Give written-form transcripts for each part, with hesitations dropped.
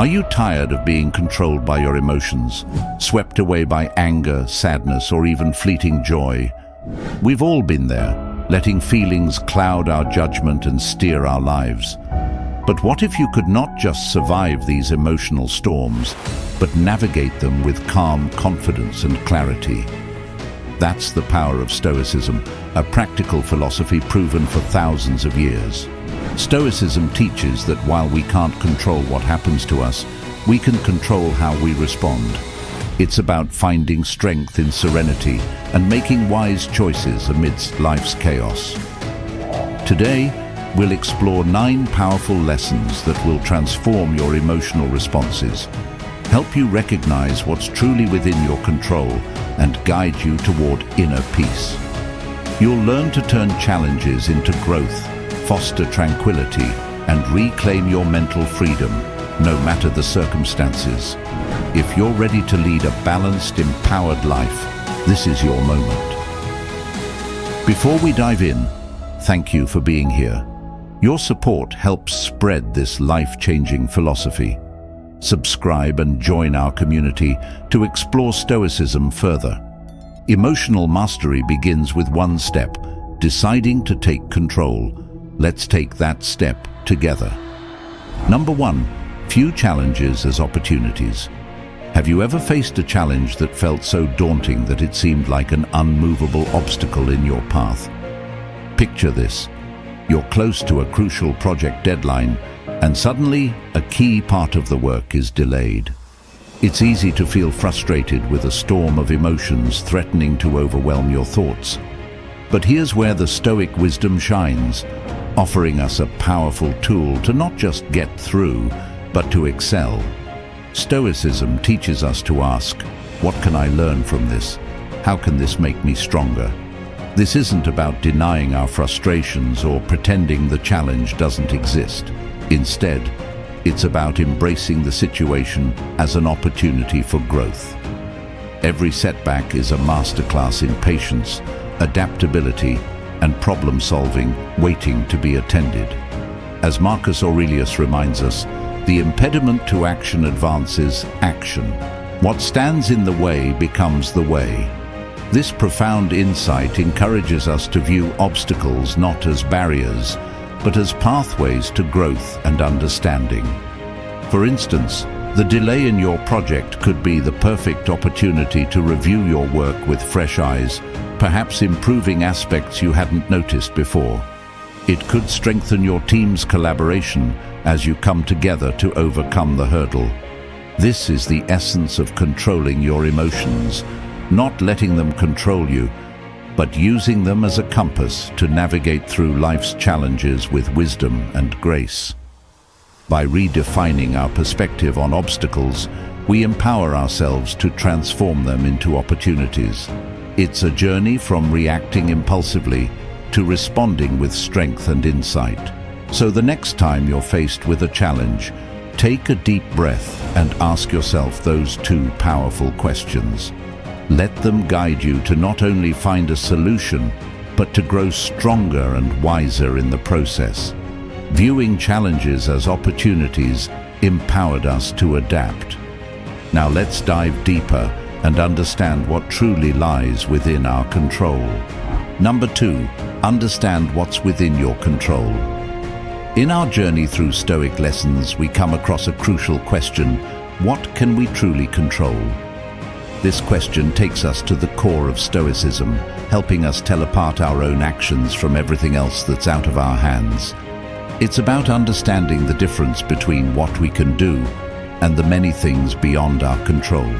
Are you tired of being controlled by your emotions, swept away by anger, sadness, or even fleeting joy? We've all been there, letting feelings cloud our judgment and steer our lives. But what if you could not just survive these emotional storms, but navigate them with calm confidence and clarity? That's the power of Stoicism, a practical philosophy proven for thousands of years. Stoicism teaches that while we can't control what happens to us, we can control how we respond. It's about finding strength in serenity and making wise choices amidst life's chaos. Today, we'll explore 9 powerful lessons that will transform your emotional responses, help you recognize what's truly within your control, and guide you toward inner peace. You'll learn to turn challenges into growth, foster tranquility, and reclaim your mental freedom, no matter the circumstances. If you're ready to lead a balanced, empowered life, this is your moment. Before we dive in, thank you for being here. Your support helps spread this life-changing philosophy. Subscribe and join our community to explore Stoicism further. Emotional mastery begins with one step: deciding to take control. Let's take that step together. Number 1, view challenges as opportunities. Have you ever faced a challenge that felt so daunting that it seemed like an unmovable obstacle in your path? Picture this. You're close to a crucial project deadline, and suddenly a key part of the work is delayed. It's easy to feel frustrated with a storm of emotions threatening to overwhelm your thoughts. But here's where the Stoic wisdom shines, offering us a powerful tool to not just get through, but to excel. Stoicism teaches us to ask, what can I learn from this? How can this make me stronger? This isn't about denying our frustrations or pretending the challenge doesn't exist. Instead, it's about embracing the situation as an opportunity for growth. Every setback is a masterclass in patience, adaptability, and problem-solving waiting to be attended. As Marcus Aurelius reminds us, the impediment to action advances action. What stands in the way becomes the way. This profound insight encourages us to view obstacles not as barriers, but as pathways to growth and understanding. For instance, the delay in your project could be the perfect opportunity to review your work with fresh eyes, perhaps improving aspects you hadn't noticed before. It could strengthen your team's collaboration as you come together to overcome the hurdle. This is the essence of controlling your emotions, not letting them control you, but using them as a compass to navigate through life's challenges with wisdom and grace. By redefining our perspective on obstacles, we empower ourselves to transform them into opportunities. It's a journey from reacting impulsively to responding with strength and insight. So the next time you're faced with a challenge, take a deep breath and ask yourself those 2 powerful questions. Let them guide you to not only find a solution, but to grow stronger and wiser in the process. Viewing challenges as opportunities empowered us to adapt. Now let's dive deeper and understand what truly lies within our control. Number 2, understand what's within your control. In our journey through Stoic lessons, we come across a crucial question: what can we truly control? This question takes us to the core of Stoicism, helping us tell apart our own actions from everything else that's out of our hands. It's about understanding the difference between what we can do and the many things beyond our control.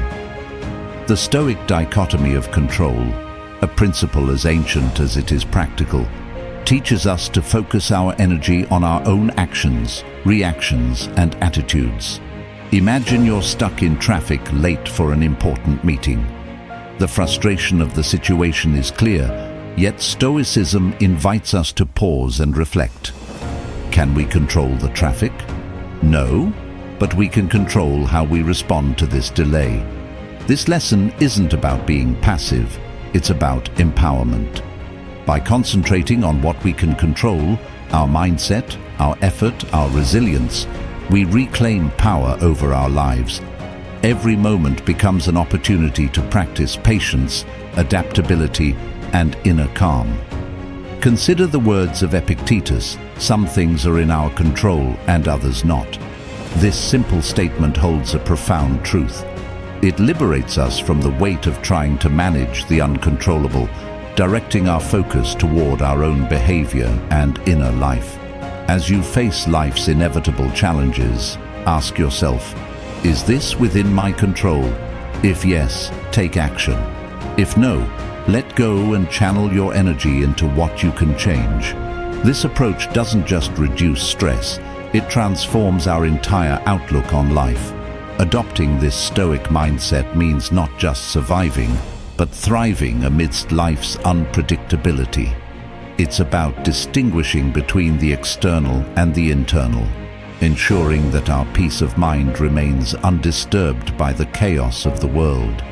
The Stoic dichotomy of control, a principle as ancient as it is practical, teaches us to focus our energy on our own actions, reactions, and attitudes. Imagine you're stuck in traffic late for an important meeting. The frustration of the situation is clear, yet Stoicism invites us to pause and reflect. Can we control the traffic? No, but we can control how we respond to this delay. This lesson isn't about being passive, it's about empowerment. By concentrating on what we can control, our mindset, our effort, our resilience, we reclaim power over our lives. Every moment becomes an opportunity to practice patience, adaptability, and inner calm. Consider the words of Epictetus, "Some things are in our control and others not." This simple statement holds a profound truth. It liberates us from the weight of trying to manage the uncontrollable, directing our focus toward our own behavior and inner life. As you face life's inevitable challenges, ask yourself, is this within my control? If yes, take action. If no, let go and channel your energy into what you can change. This approach doesn't just reduce stress, it transforms our entire outlook on life. Adopting this Stoic mindset means not just surviving, but thriving amidst life's unpredictability. It's about distinguishing between the external and the internal, ensuring that our peace of mind remains undisturbed by the chaos of the world.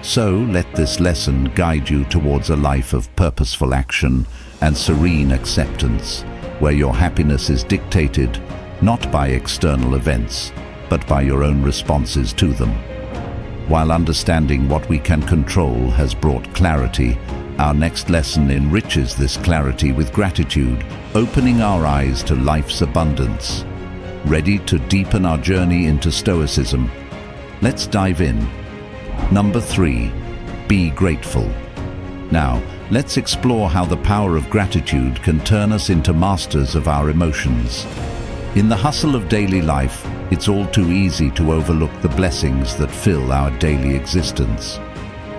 So let this lesson guide you towards a life of purposeful action and serene acceptance, where your happiness is dictated not by external events, but by your own responses to them. While understanding what we can control has brought clarity, our next lesson enriches this clarity with gratitude, opening our eyes to life's abundance. Ready to deepen our journey into Stoicism? Let's dive in. Number 3, be grateful. Now, let's explore how the power of gratitude can turn us into masters of our emotions. In the hustle of daily life, it's all too easy to overlook the blessings that fill our daily existence.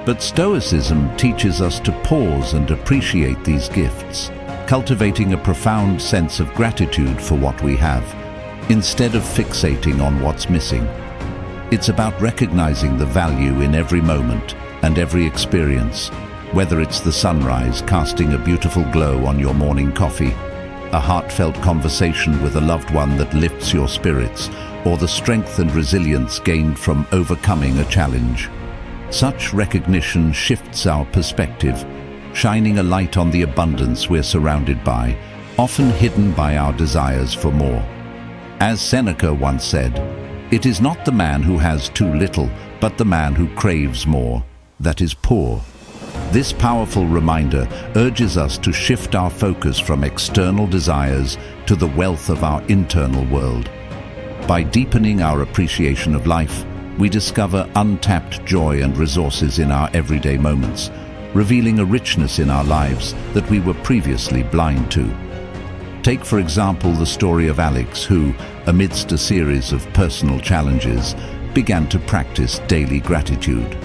But Stoicism teaches us to pause and appreciate these gifts, cultivating a profound sense of gratitude for what we have, instead of fixating on what's missing. It's about recognizing the value in every moment and every experience, whether it's the sunrise casting a beautiful glow on your morning coffee, a heartfelt conversation with a loved one that lifts your spirits, or the strength and resilience gained from overcoming a challenge. Such recognition shifts our perspective, shining a light on the abundance we're surrounded by, often hidden by our desires for more. As Seneca once said, "It is not the man who has too little, but the man who craves more, that is poor." This powerful reminder urges us to shift our focus from external desires to the wealth of our internal world. By deepening our appreciation of life, we discover untapped joy and resources in our everyday moments, revealing a richness in our lives that we were previously blind to. Take, for example, the story of Alex, who, amidst a series of personal challenges, began to practice daily gratitude.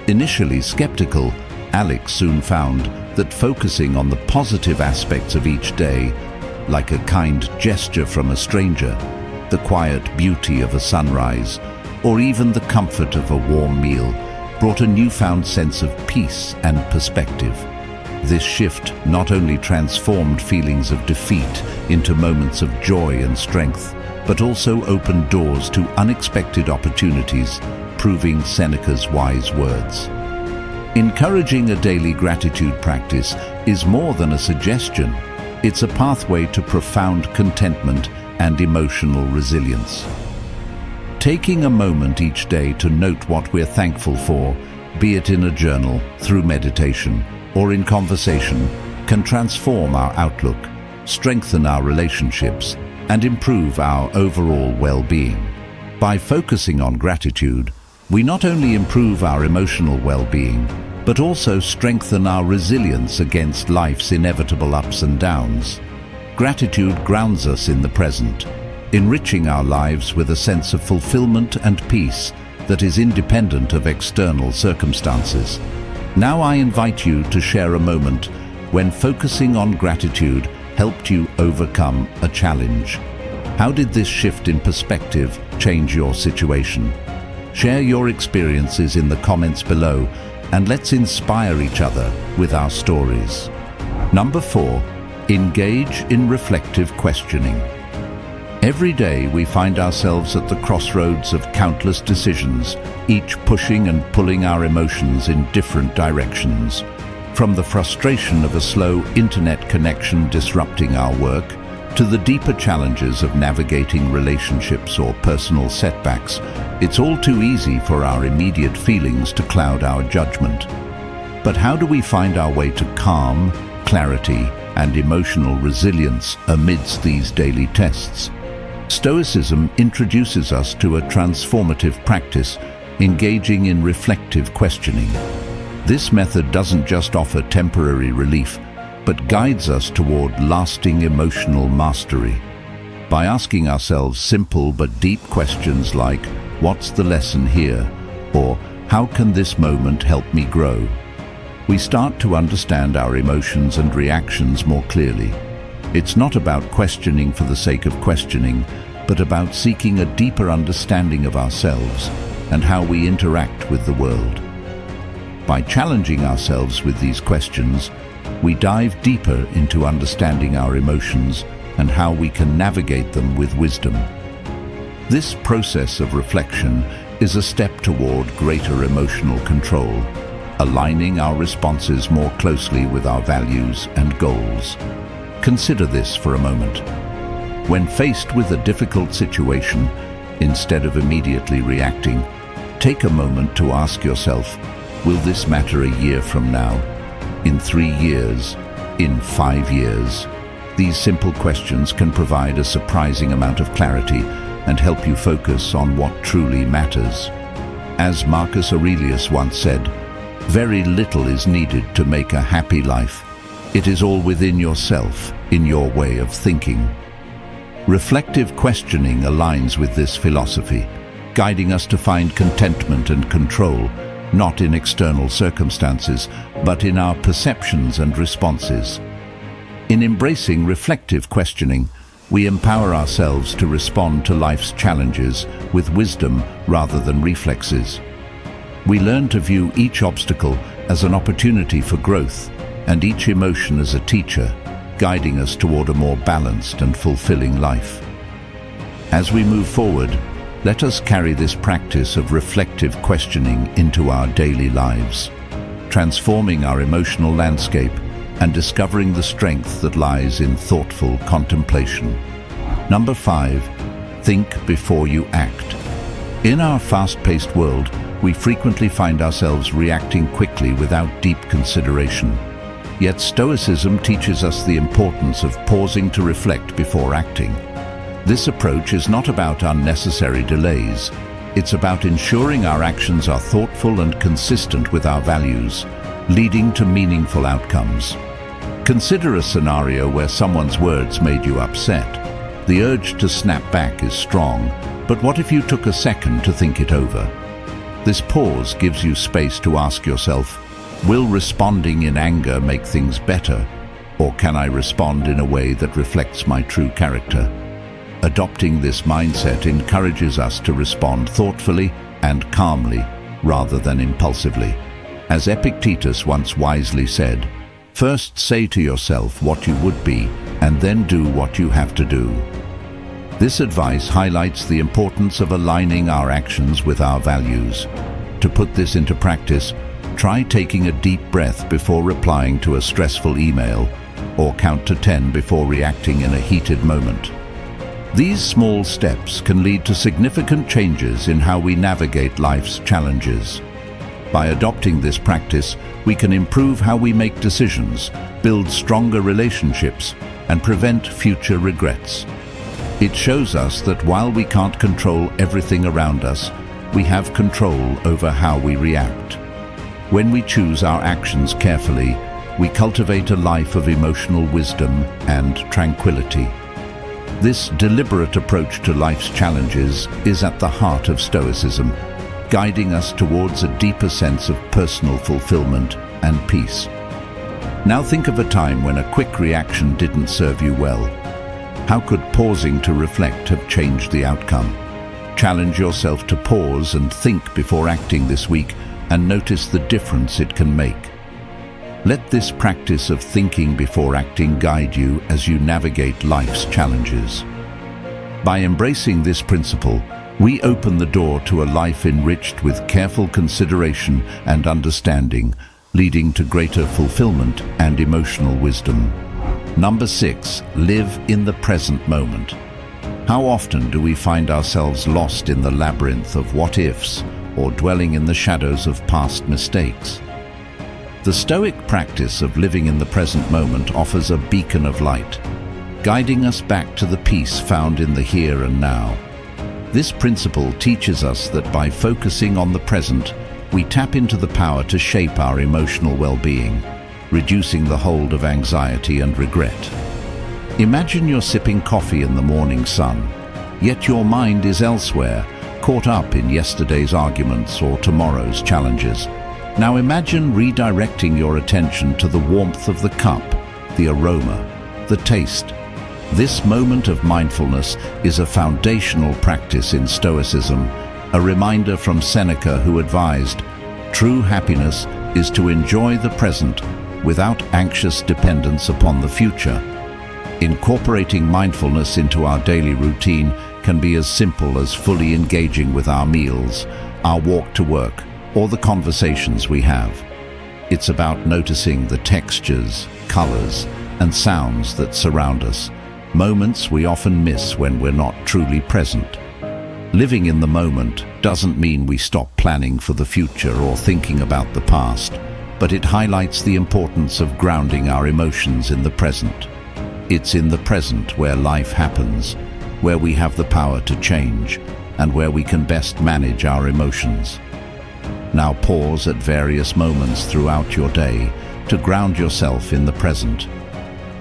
Initially skeptical, Alex soon found that focusing on the positive aspects of each day, like a kind gesture from a stranger, the quiet beauty of a sunrise, or even the comfort of a warm meal, brought a newfound sense of peace and perspective. This shift not only transformed feelings of defeat into moments of joy and strength, but also opened doors to unexpected opportunities, proving Seneca's wise words. Encouraging a daily gratitude practice is more than a suggestion. It's a pathway to profound contentment and emotional resilience. Taking a moment each day to note what we're thankful for, be it in a journal, through meditation, or in conversation, can transform our outlook, strengthen our relationships, and improve our overall well-being. By focusing on gratitude, we not only improve our emotional well-being, but also strengthen our resilience against life's inevitable ups and downs. Gratitude grounds us in the present, enriching our lives with a sense of fulfillment and peace that is independent of external circumstances. Now I invite you to share a moment when focusing on gratitude helped you overcome a challenge. How did this shift in perspective change your situation? Share your experiences in the comments below, and let's inspire each other with our stories. Number 4, engage in reflective questioning. Every day we find ourselves at the crossroads of countless decisions, each pushing and pulling our emotions in different directions. From the frustration of a slow internet connection disrupting our work, to the deeper challenges of navigating relationships or personal setbacks, it's all too easy for our immediate feelings to cloud our judgment. But how do we find our way to calm, clarity, and emotional resilience amidst these daily tests? Stoicism introduces us to a transformative practice, engaging in reflective questioning. This method doesn't just offer temporary relief, but guides us toward lasting emotional mastery. By asking ourselves simple but deep questions like, "What's the lesson here?" or "How can this moment help me grow?" we start to understand our emotions and reactions more clearly. It's not about questioning for the sake of questioning, but about seeking a deeper understanding of ourselves and how we interact with the world. By challenging ourselves with these questions, we dive deeper into understanding our emotions and how we can navigate them with wisdom. This process of reflection is a step toward greater emotional control, aligning our responses more closely with our values and goals. Consider this for a moment. When faced with a difficult situation, instead of immediately reacting, take a moment to ask yourself, will this matter a year from now? In 3 years? In 5 years? These simple questions can provide a surprising amount of clarity and help you focus on what truly matters. As Marcus Aurelius once said, "Very little is needed to make a happy life. It is all within yourself, in your way of thinking." Reflective questioning aligns with this philosophy, guiding us to find contentment and control, not in external circumstances, but in our perceptions and responses. In embracing reflective questioning, we empower ourselves to respond to life's challenges with wisdom rather than reflexes. We learn to view each obstacle as an opportunity for growth and each emotion as a teacher, guiding us toward a more balanced and fulfilling life. As we move forward, let us carry this practice of reflective questioning into our daily lives, transforming our emotional landscape and discovering the strength that lies in thoughtful contemplation. Number 5, think before you act. In our fast-paced world, we frequently find ourselves reacting quickly without deep consideration. Yet Stoicism teaches us the importance of pausing to reflect before acting. This approach is not about unnecessary delays. It's about ensuring our actions are thoughtful and consistent with our values, leading to meaningful outcomes. Consider a scenario where someone's words made you upset. The urge to snap back is strong, but what if you took a second to think it over? This pause gives you space to ask yourself, will responding in anger make things better, or can I respond in a way that reflects my true character? Adopting this mindset encourages us to respond thoughtfully and calmly rather than impulsively. As Epictetus once wisely said, "First say to yourself what you would be, and then do what you have to do." This advice highlights the importance of aligning our actions with our values. To put this into practice, try taking a deep breath before replying to a stressful email, or count to 10 before reacting in a heated moment. These small steps can lead to significant changes in how we navigate life's challenges. By adopting this practice, we can improve how we make decisions, build stronger relationships, and prevent future regrets. It shows us that while we can't control everything around us, we have control over how we react. When we choose our actions carefully, we cultivate a life of emotional wisdom and tranquility. This deliberate approach to life's challenges is at the heart of Stoicism, guiding us towards a deeper sense of personal fulfillment and peace. Now think of a time when a quick reaction didn't serve you well. How could pausing to reflect have changed the outcome? Challenge yourself to pause and think before acting this week and notice the difference it can make. Let this practice of thinking before acting guide you as you navigate life's challenges. By embracing this principle, we open the door to a life enriched with careful consideration and understanding, leading to greater fulfillment and emotional wisdom. Number 6, live in the present moment. How often do we find ourselves lost in the labyrinth of what-ifs or dwelling in the shadows of past mistakes? The Stoic practice of living in the present moment offers a beacon of light, guiding us back to the peace found in the here and now. This principle teaches us that by focusing on the present, we tap into the power to shape our emotional well-being, reducing the hold of anxiety and regret. Imagine you're sipping coffee in the morning sun, yet your mind is elsewhere, caught up in yesterday's arguments or tomorrow's challenges. Now imagine redirecting your attention to the warmth of the cup, the aroma, the taste. This moment of mindfulness is a foundational practice in Stoicism, a reminder from Seneca who advised, "True happiness is to enjoy the present without anxious dependence upon the future." Incorporating mindfulness into our daily routine can be as simple as fully engaging with our meals, our walk to work, or the conversations we have. It's about noticing the textures, colors, and sounds that surround us, moments we often miss when we're not truly present. Living in the moment doesn't mean we stop planning for the future or thinking about the past, but it highlights the importance of grounding our emotions in the present. It's in the present where life happens, where we have the power to change, and where we can best manage our emotions. Now pause at various moments throughout your day to ground yourself in the present.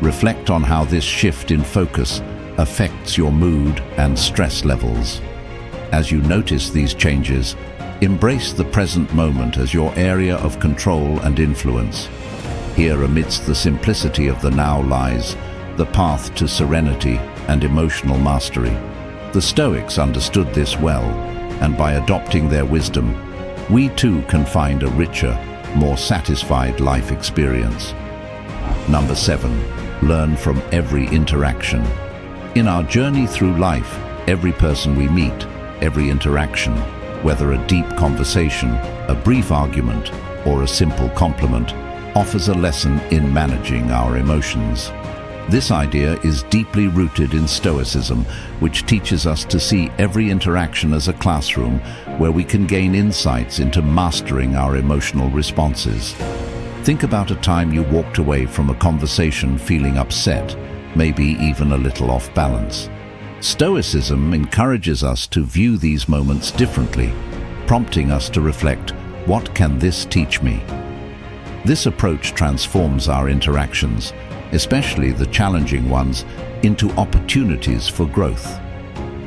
Reflect on how this shift in focus affects your mood and stress levels. As you notice these changes, embrace the present moment as your area of control and influence. Here, amidst the simplicity of the now, lies the path to serenity and emotional mastery. The Stoics understood this well, and by adopting their wisdom, we too can find a richer, more satisfied life experience. Number 7, learn from every interaction. In our journey through life, every person we meet, every interaction, whether a deep conversation, a brief argument, or a simple compliment, offers a lesson in managing our emotions. This idea is deeply rooted in Stoicism, which teaches us to see every interaction as a classroom where we can gain insights into mastering our emotional responses. Think about a time you walked away from a conversation feeling upset, maybe even a little off balance. Stoicism encourages us to view these moments differently, prompting us to reflect, what can this teach me? This approach transforms our interactions, especially the challenging ones, into opportunities for growth.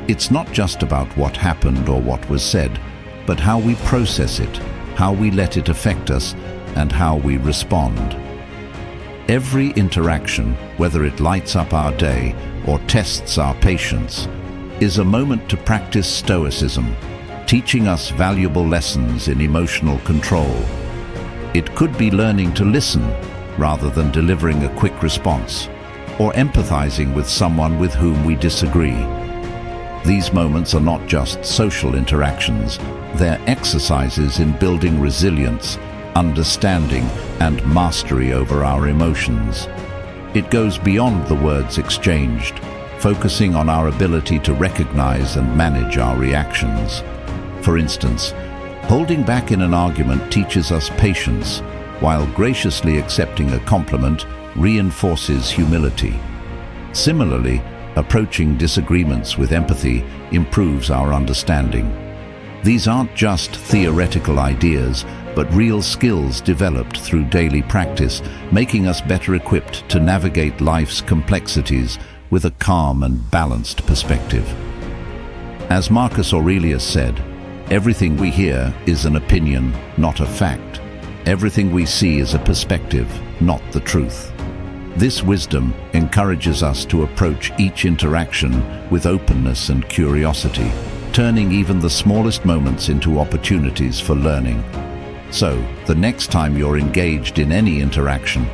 It's not just about what happened or what was said, but how we process it, how we let it affect us, and how we respond. Every interaction, whether it lights up our day or tests our patience, is a moment to practice Stoicism, teaching us valuable lessons in emotional control. It could be learning to listen rather than delivering a quick response, or empathizing with someone with whom we disagree. These moments are not just social interactions, they're exercises in building resilience, understanding, and mastery over our emotions. It goes beyond the words exchanged, focusing on our ability to recognize and manage our reactions. For instance, holding back in an argument teaches us patience, while graciously accepting a compliment reinforces humility. Similarly, approaching disagreements with empathy improves our understanding. These aren't just theoretical ideas, but real skills developed through daily practice, making us better equipped to navigate life's complexities with a calm and balanced perspective. As Marcus Aurelius said, everything we hear is an opinion, not a fact. Everything we see is a perspective, not the truth. This wisdom encourages us to approach each interaction with openness and curiosity, turning even the smallest moments into opportunities for learning. So, the next time you're engaged in any interaction,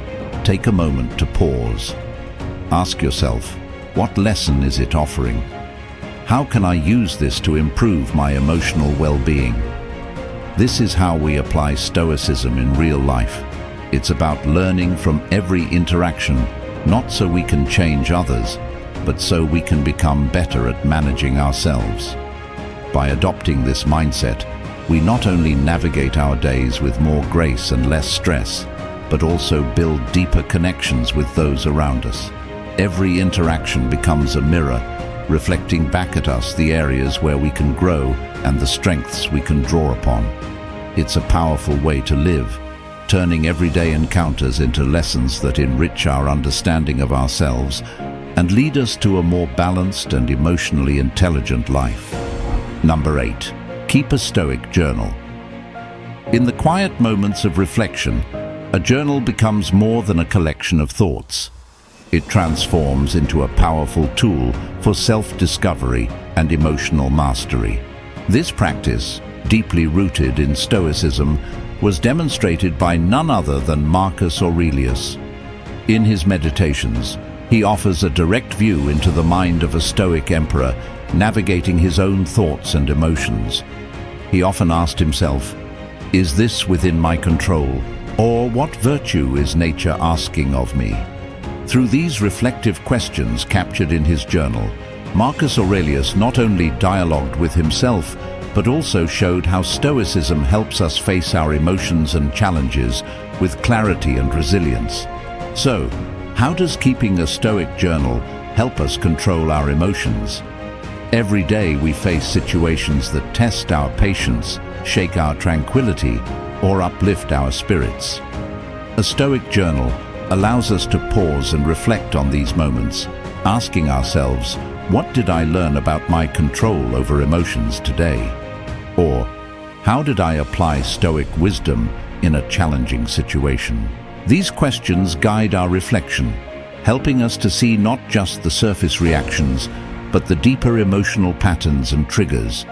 take a moment to pause. Ask yourself, what lesson is it offering? How can I use this to improve my emotional well-being? This is how we apply Stoicism in real life. It's about learning from every interaction, not so we can change others, but so we can become better at managing ourselves. By adopting this mindset, we not only navigate our days with more grace and less stress, but also build deeper connections with those around us. Every interaction becomes a mirror, reflecting back at us the areas where we can grow and the strengths we can draw upon. It's a powerful way to live, turning everyday encounters into lessons that enrich our understanding of ourselves and lead us to a more balanced and emotionally intelligent life. Number 8. Keep a Stoic journal. In the quiet moments of reflection, a journal becomes more than a collection of thoughts. It transforms into a powerful tool for self-discovery and emotional mastery. This practice, deeply rooted in Stoicism, was demonstrated by none other than Marcus Aurelius. In his Meditations, he offers a direct view into the mind of a Stoic emperor, navigating his own thoughts and emotions. He often asked himself, "Is this within my control? Or what virtue is nature asking of me?" Through these reflective questions captured in his journal, Marcus Aurelius not only dialogued with himself, but also showed how Stoicism helps us face our emotions and challenges with clarity and resilience. So, how does keeping a Stoic journal help us control our emotions? Every day we face situations that test our patience, shake our tranquility, or uplift our spirits. A Stoic journal allows us to pause and reflect on these moments, asking ourselves, what did I learn about my control over emotions today? Or, how did I apply Stoic wisdom in a challenging situation? These questions guide our reflection, helping us to see not just the surface reactions, but the deeper emotional patterns and triggers.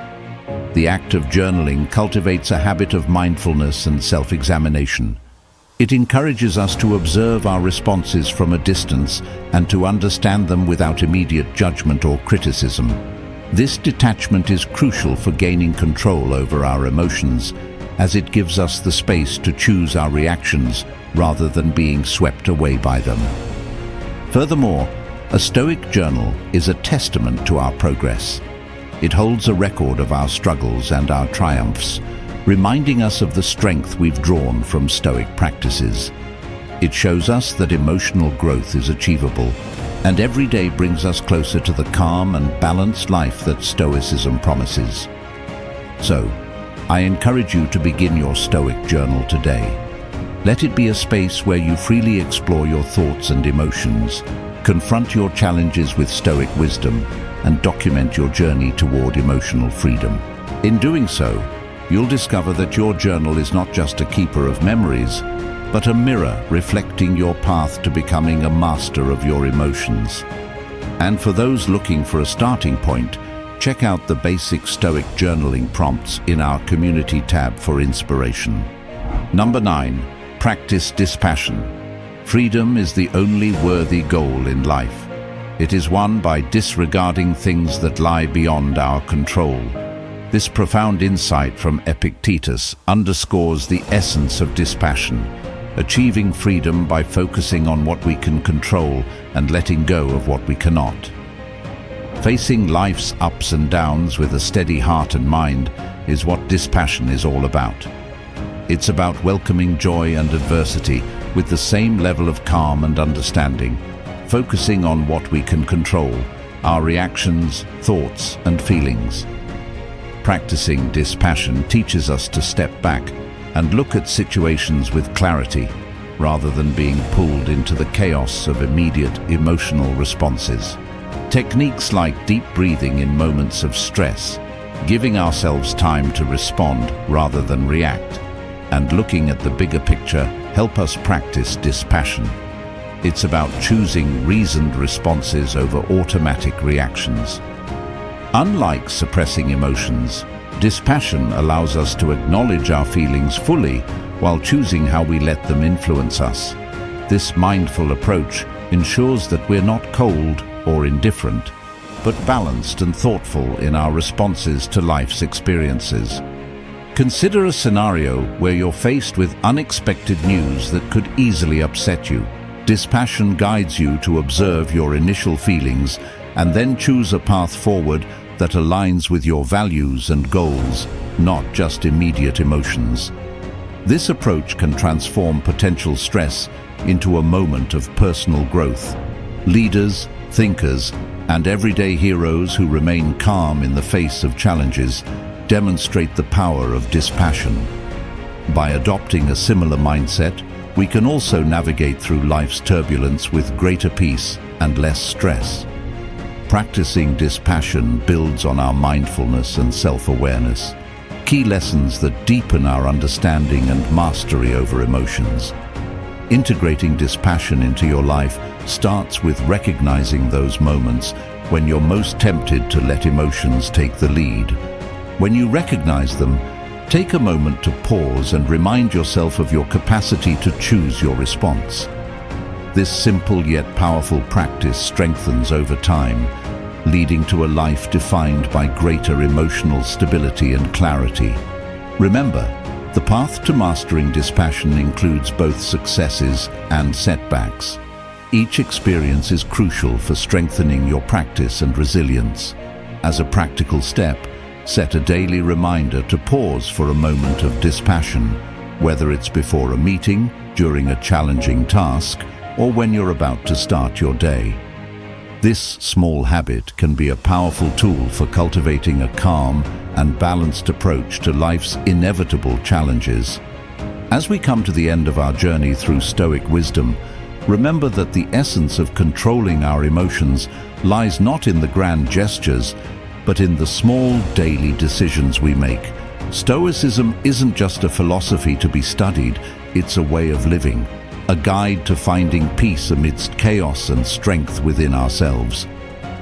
The act of journaling cultivates a habit of mindfulness and self-examination. It encourages us to observe our responses from a distance and to understand them without immediate judgment or criticism. This detachment is crucial for gaining control over our emotions, as it gives us the space to choose our reactions rather than being swept away by them. Furthermore, a Stoic journal is a testament to our progress. It holds a record of our struggles and our triumphs, reminding us of the strength we've drawn from Stoic practices. It shows us that emotional growth is achievable, and every day brings us closer to the calm and balanced life that Stoicism promises. So, I encourage you to begin your Stoic journal today. Let it be a space where you freely explore your thoughts and emotions, confront your challenges with Stoic wisdom, and document your journey toward emotional freedom. In doing so, you'll discover that your journal is not just a keeper of memories, but a mirror reflecting your path to becoming a master of your emotions. And for those looking for a starting point, check out the basic Stoic journaling prompts in our community tab for inspiration. Number 9. Practice dispassion. Freedom is the only worthy goal in life. It is won by disregarding things that lie beyond our control. This profound insight from Epictetus underscores the essence of dispassion, achieving freedom by focusing on what we can control and letting go of what we cannot. Facing life's ups and downs with a steady heart and mind is what dispassion is all about. It's about welcoming joy and adversity with the same level of calm and understanding, focusing on what we can control, our reactions, thoughts, and feelings. Practicing dispassion teaches us to step back and look at situations with clarity, rather than being pulled into the chaos of immediate emotional responses. Techniques like deep breathing in moments of stress, giving ourselves time to respond rather than react, and looking at the bigger picture help us practice dispassion. It's about choosing reasoned responses over automatic reactions. Unlike suppressing emotions, dispassion allows us to acknowledge our feelings fully while choosing how we let them influence us. This mindful approach ensures that we're not cold or indifferent, but balanced and thoughtful in our responses to life's experiences. Consider a scenario where you're faced with unexpected news that could easily upset you. Dispassion guides you to observe your initial feelings and then choose a path forward that aligns with your values and goals, not just immediate emotions. This approach can transform potential stress into a moment of personal growth. Leaders, thinkers, and everyday heroes who remain calm in the face of challenges demonstrate the power of dispassion. By adopting a similar mindset, we can also navigate through life's turbulence with greater peace and less stress. Practicing dispassion builds on our mindfulness and self-awareness, key lessons that deepen our understanding and mastery over emotions. Integrating dispassion into your life starts with recognizing those moments when you're most tempted to let emotions take the lead. When you recognize them, take a moment to pause and remind yourself of your capacity to choose your response. This simple yet powerful practice strengthens over time, leading to a life defined by greater emotional stability and clarity. Remember, the path to mastering dispassion includes both successes and setbacks. Each experience is crucial for strengthening your practice and resilience. As a practical step, set a daily reminder to pause for a moment of dispassion, whether it's before a meeting, during a challenging task, or when you're about to start your day. This small habit can be a powerful tool for cultivating a calm and balanced approach to life's inevitable challenges. As we come to the end of our journey through Stoic wisdom, remember that the essence of controlling our emotions lies not in the grand gestures, but in the small daily decisions we make. Stoicism isn't just a philosophy to be studied, it's a way of living, a guide to finding peace amidst chaos and strength within ourselves.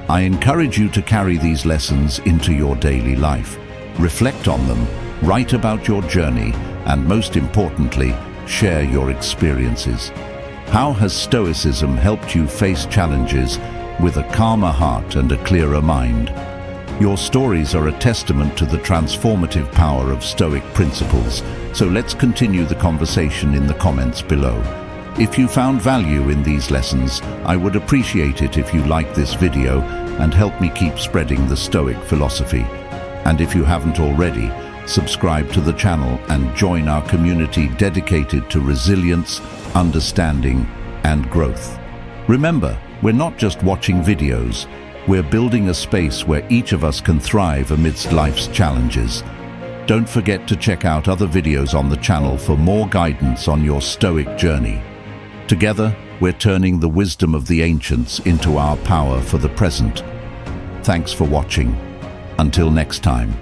I encourage you to carry these lessons into your daily life. Reflect on them, write about your journey, and most importantly, share your experiences. How has Stoicism helped you face challenges with a calmer heart and a clearer mind? Your stories are a testament to the transformative power of Stoic principles, so let's continue the conversation in the comments below. If you found value in these lessons, I would appreciate it if you liked this video and help me keep spreading the Stoic philosophy. And if you haven't already, subscribe to the channel and join our community dedicated to resilience, understanding, and growth. Remember, we're not just watching videos, we're building a space where each of us can thrive amidst life's challenges. Don't forget to check out other videos on the channel for more guidance on your Stoic journey. Together, we're turning the wisdom of the ancients into our power for the present. Thanks for watching. Until next time.